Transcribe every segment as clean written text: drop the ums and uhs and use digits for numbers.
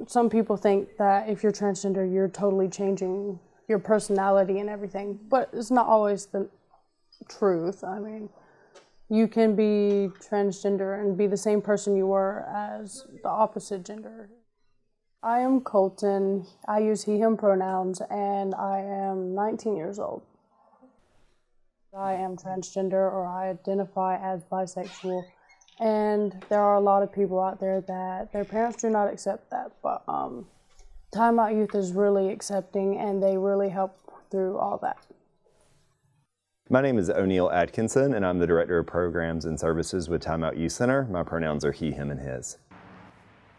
some people think that if you're transgender, you're totally changing your personality and everything, but it's not always the truth. I mean, you can be transgender and be the same person you were as the opposite gender. I am Colton. I use he, him pronouns, and I am 19 years old. I am transgender, or I identify as bisexual, and there are a lot of people out there that their parents do not accept that, but Time Out Youth is really accepting, and they really help through all that. My name is O'Neill Atkinson, and I'm the Director of Programs and Services with Time Out Youth Center. My pronouns are he, him, and his.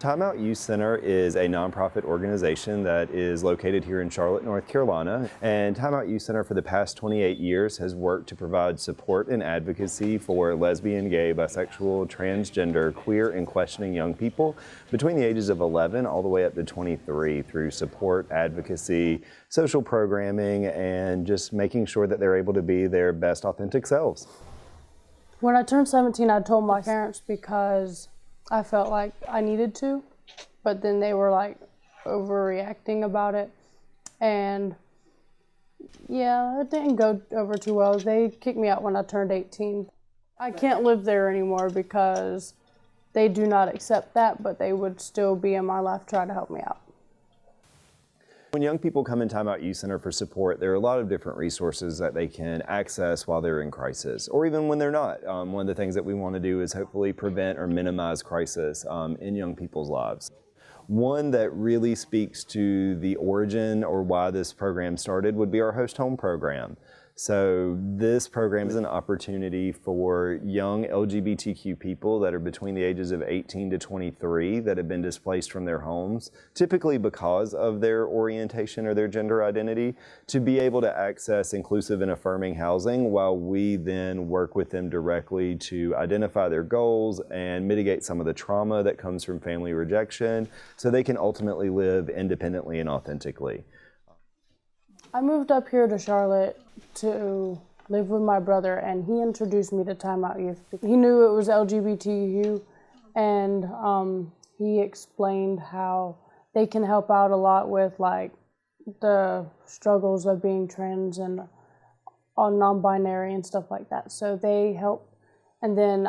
Time Out Youth Center is a nonprofit organization that is located here in Charlotte, North Carolina. And Time Out Youth Center for the past 28 years has worked to provide support and advocacy for lesbian, gay, bisexual, transgender, queer, and questioning young people between the ages of 11 all the way up to 23 through support, advocacy, social programming, and just making sure that they're able to be their best authentic selves. When I turned 17, I told my parents because I felt like I needed to, but then they were like overreacting about it, and yeah, it didn't go over too well. They kicked me out when I turned 18. I can't live there anymore because they do not accept that, but they would still be in my life trying to help me out. When young people come in Time Out Youth Center for support, there are a lot of different resources that they can access while they're in crisis, or even when they're not. One of the things that we want to do is hopefully prevent or minimize crisis in young people's lives. One that really speaks to the origin or why this program started would be our Host Home program. So this program is an opportunity for young LGBTQ people that are between the ages of 18 to 23 that have been displaced from their homes, typically because of their orientation or their gender identity, to be able to access inclusive and affirming housing while we then work with them directly to identify their goals and mitigate some of the trauma that comes from family rejection so they can ultimately live independently and authentically. I moved up here to Charlotte to live with my brother, and he introduced me to Time Out Youth. He knew it was LGBTQ, and he explained how they can help out a lot with like the struggles of being trans and non-binary and stuff like that. So they help. And then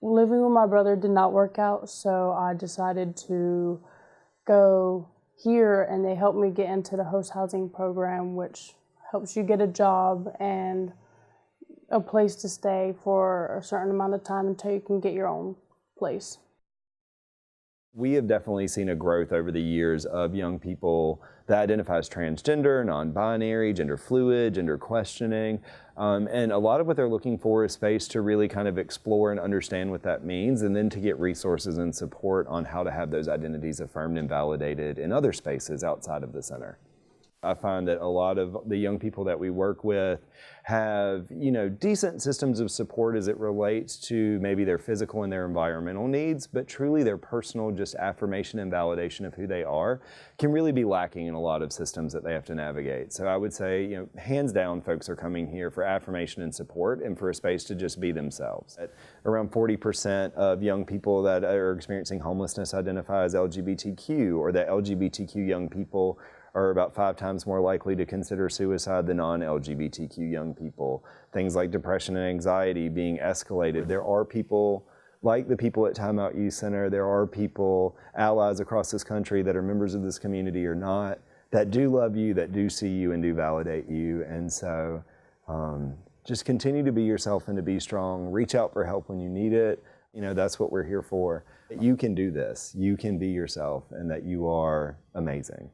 living with my brother did not work out, so I decided to go here, and they helped me get into the host housing program, which helps you get a job and a place to stay for a certain amount of time until you can get your own place. We have definitely seen a growth over the years of young people that identify as transgender, non-binary, gender fluid, gender questioning, and a lot of what they're looking for is space to really kind of explore and understand what that means, and then to get resources and support on how to have those identities affirmed and validated in other spaces outside of the center. I find that a lot of the young people that we work with have, decent systems of support as it relates to maybe their physical and their environmental needs, but truly their personal just affirmation and validation of who they are can really be lacking in a lot of systems that they have to navigate. So I would say, hands down, folks are coming here for affirmation and support and for a space to just be themselves. Around 40% of young people that are experiencing homelessness identify as LGBTQ, or that LGBTQ young people are about 5 times more likely to consider suicide than non-LGBTQ young people. Things like depression and anxiety being escalated. There are people like the people at Time Out Youth Center, there are people, allies across this country that are members of this community or not, that do love you, that do see you and do validate you. And so just continue to be yourself and to be strong. Reach out for help when you need it. That's what we're here for. You can do this. You can be yourself, and that you are amazing.